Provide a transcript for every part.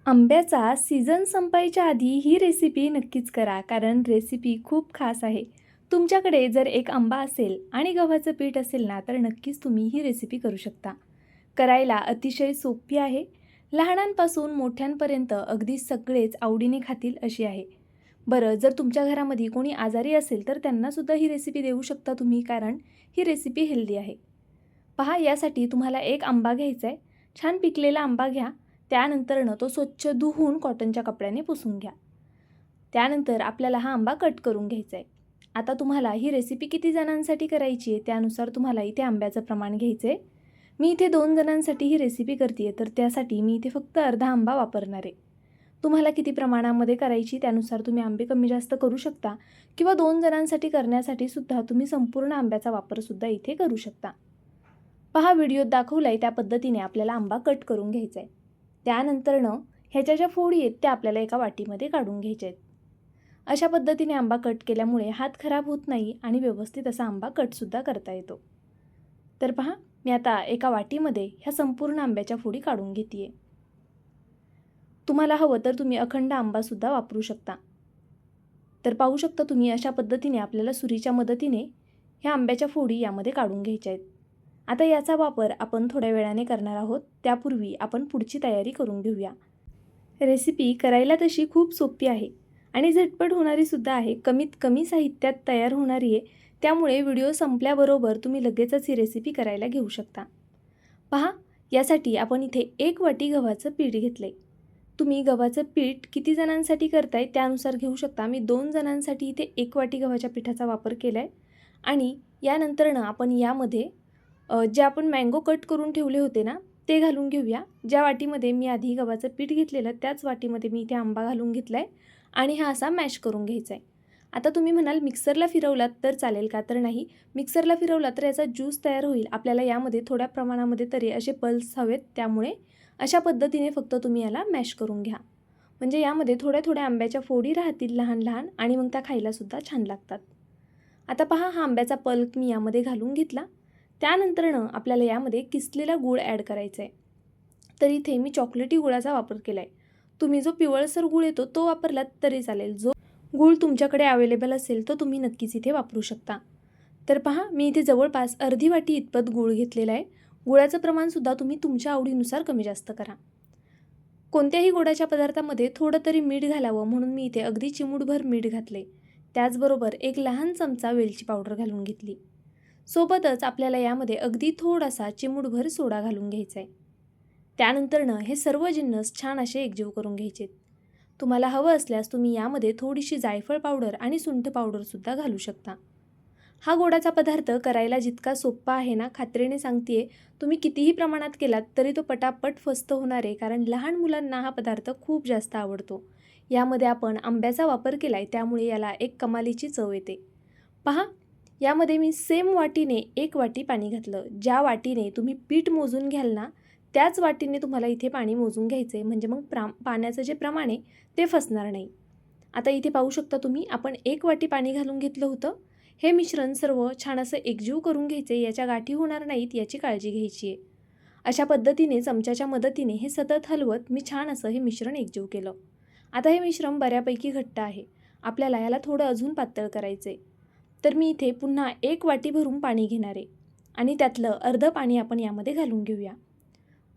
आंब्याचा सीझन संपायच्या आधी ही रेसिपी नक्कीच करा, कारण रेसिपी खूप खास आहे. तुमच्याकडे जर एक आंबा असेल आणि गव्हाचं पीठ असेल ना, तर नक्कीच तुम्ही ही रेसिपी करू शकता. करायला अतिशय सोपी आहे. लहानांपासून मोठ्यांपर्यंत अगदी सगळेच आवडीने खातील अशी आहे. बरं, जर तुमच्या घरामध्ये कोणी आजारी असेल तर त्यांनासुद्धा ही रेसिपी देऊ शकता तुम्ही, कारण ही रेसिपी हेल्दी आहे. पहा, यासाठी तुम्हाला एक आंबा घ्यायचा आहे. छान पिकलेला आंबा घ्या. त्यानंतरनं तो स्वच्छ धुवून कॉटनच्या कपड्याने पुसून घ्या. त्यानंतर आपल्याला हा आंबा कट करून घ्यायचा आहे. आता तुम्हाला ही रेसिपी किती जणांसाठी करायची आहे त्यानुसार तुम्हाला इथे आंब्याचं प्रमाण घ्यायचं आहे. मी इथे 2 जणांसाठी ही रेसिपी करते आहे, तर त्यासाठी मी इथे फक्त अर्धा आंबा वापरणार आहे. तुम्हाला किती प्रमाणामध्ये करायची त्यानुसार तुम्ही आंबे कमी जास्त करू शकता, किंवा 2 जणांसाठी करण्यासाठी सुद्धा तुम्ही संपूर्ण आंब्याचा वापरसुद्धा इथे करू शकता. पहा, व्हिडिओत दाखवला आहे त्या पद्धतीने आपल्याला आंबा कट करून घ्यायचा आहे. त्यानंतरनं ह्याच्या ज्या फोडी आहेत त्या आपल्याला एका वाटीमध्ये काढून घ्यायच्या आहेत. अशा पद्धतीने आंबा कट केल्यामुळे हात खराब होत नाही आणि व्यवस्थित असा आंबा कटसुद्धा करता येतो. तर पहा, मी आता एका वाटीमध्ये ह्या संपूर्ण आंब्याच्या फोडी काढून घेते आहे. तुम्हाला हवं तर तुम्ही अखंड आंबासुद्धा वापरू शकता. तर पाहू शकता तुम्ही, अशा पद्धतीने आपल्याला सुरीच्या मदतीने ह्या आंब्याच्या फोडी यामध्ये काढून घ्यायच्या आहेत. आता याचा वापर आपण थोड्या वेळाने करणार आहोत. त्यापूर्वी आपण पुढची तयारी करून घेऊया. रेसिपी करायला तशी खूप सोपी आहे आणि झटपट होणारीसुद्धा आहे. कमीत कमी साहित्यात तयार होणारी आहे. त्यामुळे व्हिडिओ संपल्याबरोबर तुम्ही लगेचच ही रेसिपी करायला घेऊ शकता. पहा, यासाठी आपण इथे 1 वाटी गव्हाचं पीठ घेतलं आहे. तुम्ही गव्हाचं पीठ किती जणांसाठी करताय त्यानुसार घेऊ शकता. मी 2 जणांसाठी इथे 1 वाटी गव्हाच्या पिठाचा वापर केला आहे. आणि यानंतरनं आपण यामध्ये जे आपण मँगो कट करून ठेवले होते ना, ते घालून घेऊया. ज्या वाटीमध्ये मी आधी गव्हाचं पीठ घेतलेलं त्याच वाटीमध्ये मी इथे आंबा घालून घेतला आहे आणि हा असा मॅश करून घ्यायचा आहे. आता तुम्ही म्हणाल मिक्सरला फिरवलात तर चालेल का? तर नाही, मिक्सरला फिरवला तर याचा ज्यूस तयार होईल. आपल्याला यामध्ये थोड्या प्रमाणामध्ये तरी असे पल्स हवेत, त्यामुळे अशा पद्धतीने फक्त तुम्ही याला मॅश करून घ्या. म्हणजे यामध्ये थोड्या थोड्या आंब्याच्या फोडी राहतील लहान लहान, आणि मग त्या खायलासुद्धा छान लागतात. आता पहा, हा आंब्याचा पल्प मी यामध्ये घालून घेतला. त्यानंतरनं आपल्याला यामध्ये किसलेला गूळ ॲड करायचा आहे. तर इथे मी चॉकलेटी गुळाचा वापर केला आहे. तुम्ही जो पिवळसर गूळ येतो तो वापरलात तरी चालेल. जो गूळ तुमच्याकडे अवेलेबल असेल तो तुम्ही नक्कीच इथे वापरू शकता. तर पहा, मी इथे जवळपास अर्धी वाटी इतपत गूळ घेतलेला आहे. गुळाचं प्रमाणसुद्धा तुम्ही तुमच्या आवडीनुसार कमी जास्त करा. कोणत्याही गोडाच्या पदार्थामध्ये थोडं तरी मीठ घालावं म्हणून मी इथे अगदी चिमूटभर मीठ घातले. त्याचबरोबर 1 लहान चमचा वेलची पावडर घालून घेतली. सोबतच आपल्याला यामध्ये अगदी थोडासा चिमूटभर सोडा घालून घ्यायचा आहे. त्यानंतरनं हे सर्व जिन्नस छान असे एकजीव करून घ्यायचे. तुम्हाला हवं असल्यास तुम्ही यामध्ये थोडीशी जायफळ पावडर आणि सुंठ पावडरसुद्धा घालू शकता. हा गोडाचा पदार्थ करायला जितका सोपा आहे ना, खात्रीने सांगते तुम्ही कितीही प्रमाणात केलात तरी तो पटापट फस्त होणार आहे, कारण लहान मुलांना हा पदार्थ खूप जास्त आवडतो. यामध्ये आपण आंब्याचा वापर केला आहे, त्यामुळे याला एक कमालीची चव येते. पहा, यामध्ये मी सेम वाटीने 1 वाटी पाणी घातलं. ज्या वाटीने तुम्ही पीठ मोजून घ्याल ना, त्याच वाटीने तुम्हाला इथे पाणी मोजून घ्यायचं आहे, म्हणजे मग पाण्याचं जे प्रमाण आहे ते फसणार नाही. आता इथे पाहू शकता तुम्ही, आपण 1 वाटी पाणी घालून घेतलं होतं. हे मिश्रण सर्व छान असं एकजीव करून घ्यायचे. याच्या गाठी होणार नाहीत याची काळजी घ्यायची आहे. अशा पद्धतीने चमच्याच्या मदतीने हे सतत हलवत मी छान असं हे मिश्रण एकजीव केलं. आता हे मिश्रण बऱ्यापैकी घट्ट आहे. आपल्याला याला थोडं अजून पातळ करायचं आहे. तर मी इथे पुन्हा 1 वाटी भरून पाणी घेणार आहे आणि त्यातलं अर्धं पाणी आपण यामध्ये घालून घेऊया.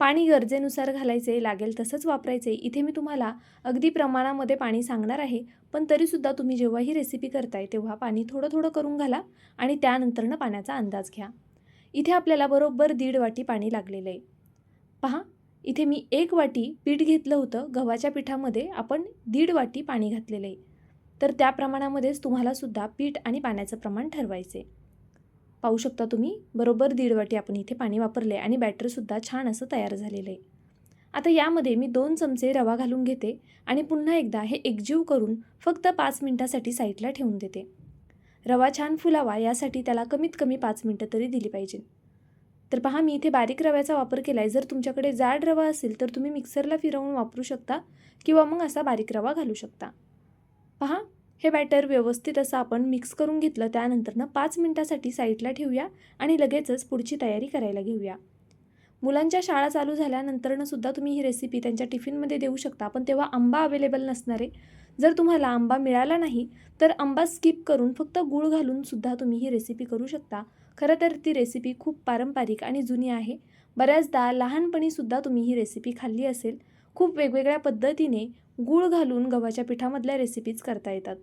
पाणी गरजेनुसार घालायचे, लागेल तसंच वापरायचे. इथे मी तुम्हाला अगदी प्रमाणामध्ये पाणी सांगणार आहे, पण तरीसुद्धा तुम्ही जेव्हा ही रेसिपी करताय तेव्हा पाणी थोडं थोडं करून घाला आणि त्यानंतरनं पाण्याचा अंदाज घ्या. इथे आपल्याला बरोबर 1.5 वाटी पाणी लागलेलं आहे. पहा, इथे मी 1 वाटी पीठ घेतलं होतं. गव्हाच्या पिठामध्ये आपण 1.5 वाटी पाणी घातलेलं आहे. तर त्या प्रमाणामध्येच तुम्हालासुद्धा पीठ आणि पाण्याचं प्रमाण ठरवायचे. पाहू शकता तुम्ही, बरोबर 1.5 वाटी आपण इथे पाणी वापरले आणि बॅटरसुद्धा छान असं तयार झालेलं आहे. आता यामध्ये मी 2 चमचे रवा घालून घेते आणि पुन्हा एकदा हे एकजीव करून फक्त 5 मिनिटासाठी साईडला ठेवून देते. रवा छान फुलावा यासाठी त्याला कमीत कमी 5 मिनिटं तरी दिली पाहिजे. तर पहा, मी इथे बारीक रव्याचा वापर केला आहे. जर तुमच्याकडे जाड रवा असेल तर तुम्ही मिक्सरला फिरवून वापरू शकता, किंवा मग असा बारीक रवा घालू शकता. पहा, हे बॅटर व्यवस्थित असं आपण मिक्स करून घेतलं. त्यानंतरनं 5 मिनिटासाठी साईडला ठेवूया आणि लगेचच पुढची तयारी करायला घेऊया. मुलांच्या शाळा चालू झाल्यानंतरनं सुद्धा तुम्ही ही रेसिपी त्यांच्या टिफिनमध्ये देऊ शकता, पण तेव्हा आंबा अवेलेबल नसणार आहे. जर तुम्हाला आंबा मिळाला नाही तर आंबा स्किप करून फक्त गूळ घालून सुद्धा तुम्ही ही रेसिपी करू शकता. खरं तर ती रेसिपी खूप पारंपरिक आणि जुनी आहे. बऱ्याचदा लहानपणीसुद्धा तुम्ही ही रेसिपी खाल्ली असेल. खूप वेगवेगळ्या पद्धतीने गूळ घालून गव्हाच्या पिठामधल्या रेसिपीज करता येतात.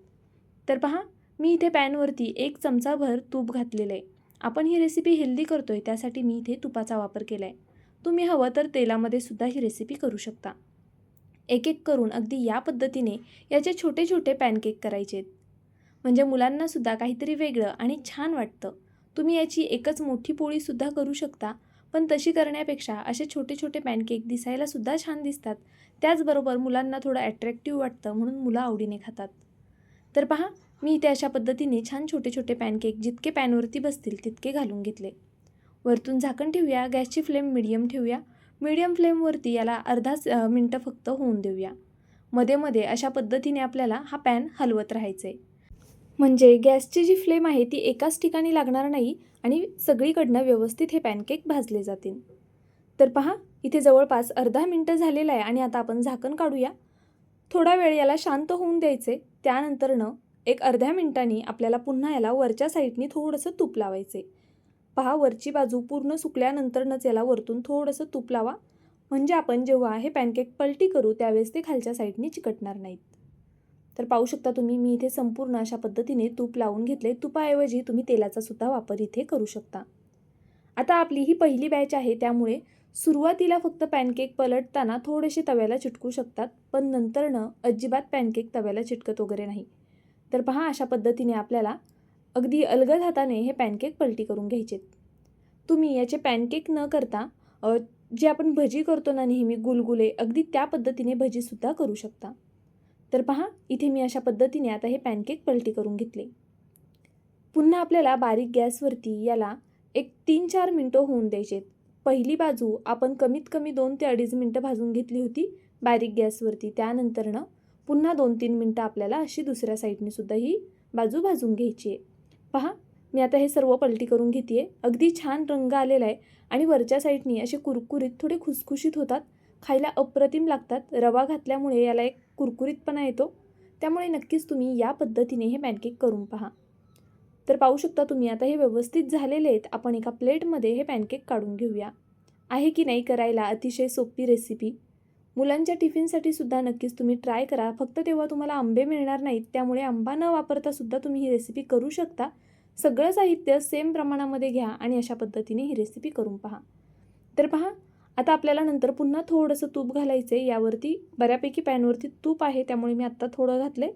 तर पहा, मी इथे पॅनवरती 1 चमचाभर तूप घातलेलं आहे. आपण ही रेसिपी हेल्दी करतोय त्यासाठी मी इथे तुपाचा वापर केला आहे. तुम्ही हवं तर तेलामध्ये सुद्धा ही रेसिपी करू शकता. एक एक करून अगदी या पद्धतीने याचे छोटे छोटे पॅनकेक करायचे आहेत. म्हणजे मुलांनासुद्धा काहीतरी वेगळं आणि छान वाटतं. तुम्ही याची एकच मोठी पोळीसुद्धा करू शकता, पण तशी करण्यापेक्षा असे छोटे छोटे पॅनकेक दिसायलासुद्धा छान दिसतात. त्याचबरोबर मुलांना थोडं ॲट्रॅक्टिव्ह वाटतं म्हणून मुलं आवडीने खातात. तर पहा, मी इथे अशा पद्धतीने छान छोटे छोटे पॅनकेक जितके पॅनवरती बसतील तितके घालून घेतले. वरतून झाकण ठेवूया. गॅसची फ्लेम मिडियम ठेवूया. मिडियम फ्लेमवरती याला अर्धा मिनटं फक्त होऊन देऊया. मध्ये मध्ये अशा पद्धतीने आपल्याला हा पॅन हलवत राहायचं आहे. म्हणजे गॅसची जी फ्लेम आहे ती एकाच ठिकाणी लागणार नाही आणि सगळीकडनं व्यवस्थित हे पॅनकेक भाजले जातील. तर पहा, इथे जवळपास अर्धा मिनटं झालेलं आहे आणि आता आपण झाकण काढूया. थोडा वेळ याला शांत होऊन द्यायचे. त्यानंतरनं एक अर्ध्या मिनिटांनी आपल्याला पुन्हा याला वरच्या साईडनी थोडंसं तूप लावायचे. पहा, वरची बाजू पूर्ण सुकल्यानंतरनंच याला वरतून थोडंसं तूप लावा. म्हणजे आपण जेव्हा हे पॅनकेक पलटी करू त्यावेळेस ते खालच्या साईडनी चिकटणार नाहीत. तर पाहू शकता तुम्ही, मी इथे संपूर्ण अशा पद्धतीने तूप लावून घेतले. तुपाऐवजी तुम्ही तेलाचा सुद्धा वापर इथे करू शकता. आता आपली ही पहिली बॅच आहे त्यामुळे सुरुवातीला फक्त पॅनकेक पलटताना थोडेसे तव्याला चिटकू शकतात, पण नंतरनं अजिबात पॅनकेक तव्याला चिटकत वगैरे नाही. तर पहा, अशा पद्धतीने आपल्याला अगदी अलगद हाताने हे पॅनकेक पलटी करून घ्यायचे. तुम्ही याचे पॅनकेक न करता जे आपण भजी करतो ना नेहमी गुलगुले, अगदी त्या पद्धतीने भजीसुद्धा करू शकता. तर पहा, इथे मी अशा पद्धतीने आता हे पॅनकेक पलटी करून घेतले. पुन्हा आपल्याला बारीक गॅसवरती याला एक 3-4 मिनटं होऊन द्यायचे. पहिली बाजू आपण कमीत कमी 2 ते 2.5 मिनटं भाजून घेतली होती बारीक गॅसवरती. त्यानंतरनं पुन्हा 2-3 मिनटं आपल्याला अशी दुसऱ्या साईडने सुद्धा ही बाजू भाजून घ्यायची आहे. पहा, मी आता हे सर्व पलटी करून घेते आहे. अगदी छान रंग आलेला आहे आणि वरच्या साईडनी असे कुरकुरीत थोडे खुसखुशीत होतात. खायला अप्रतिम लागतात. रवा घातल्यामुळे याला एक कुरकुरीतपणा येतो. त्यामुळे नक्कीच तुम्ही या पद्धतीने हे पॅनकेक करून पहा. तर पाहू शकता तुम्ही, आता हे व्यवस्थित झालेले आहेत. आपण एका प्लेटमध्ये हे पॅनकेक काढून घेऊया. आहे की नाही करायला अतिशय सोपी रेसिपी. मुलांच्या टिफिनसाठी सुद्धा नक्कीच तुम्ही ट्राय करा. फक्त तेव्हा तुम्हाला आंबे मिळणार नाहीत, त्यामुळे आंबा न वापरता सुद्धा तुम्ही ही रेसिपी करू शकता. सगळं साहित्य सेम प्रमाणामध्ये घ्या आणि अशा पद्धतीने ही रेसिपी करून पहा. तर पहा, आता आपल्याला नंतर पुन्हा थोडंसं तूप घालायचं आहे. यावरती बऱ्यापैकी पॅनवरती तूप आहे त्यामुळे मी आत्ता थोडं घातलं आहे.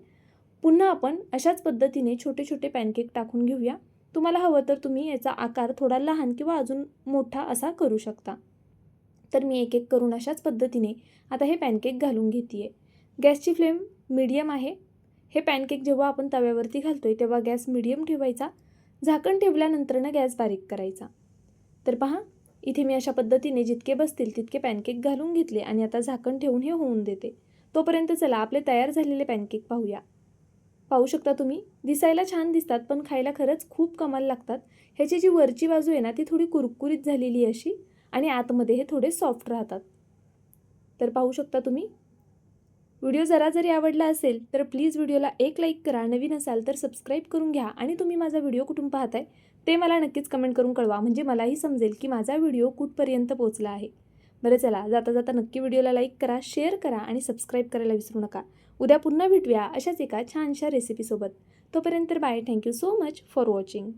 पुन्हा आपण अशाच पद्धतीने छोटे छोटे पॅनकेक टाकून घेऊया. तुम्हाला हवं तर तुम्ही याचा आकार थोडा लहान किंवा अजून मोठा असा करू शकता. तर मी एक एक करून अशाच पद्धतीने आता हे पॅनकेक घालून घेते आहे. गॅसची फ्लेम मीडियम आहे. हे पॅनकेक जेव्हा आपण तव्यावरती घालतोय तेव्हा गॅस मीडियम ठेवायचा. झाकण ठेवल्यानंतरनं गॅस बारीक करायचा. तर पहा, इथे मी अशा पद्धतीने जितके बसतील तितके पॅनकेक घालून घेतले आणि आता झाकण ठेवून हे होऊन देते. तोपर्यंत चला आपले तयार झालेले पॅनकेक पाहूया. पाहू शकता तुम्ही, दिसायला छान दिसतात पण खायला खरंच खूप कमाल लागतात. ह्याची जी वरची बाजू आहे ना ती थोडी कुरकुरीत झालेली अशी आणि आतमध्ये हे थोडे सॉफ्ट राहतात. तर पाहू शकता तुम्ही. व्हिडिओ जरी आवडला असेल तर प्लीज व्हिडिओला एक लाईक करा. नवीन असाल तर सबस्क्राईब करून घ्या आणि तुम्ही माझा व्हिडिओ कुठून पाहताय ते मला नक्कीच कमेंट करून कळवा. म्हणजे मलाही समजेल की माझा व्हिडिओ कुठपर्यंत पोहोचला आहे. बरं चला, जाता जाता नक्की व्हिडिओला लाईक करा, शेअर करा आणि सबस्क्राईब करायला विसरू नका. उद्या पुन्हा भेटूया अशाच एका छानशा रेसिपीसोबत. तोपर्यंत bye. Thank you so much for watching.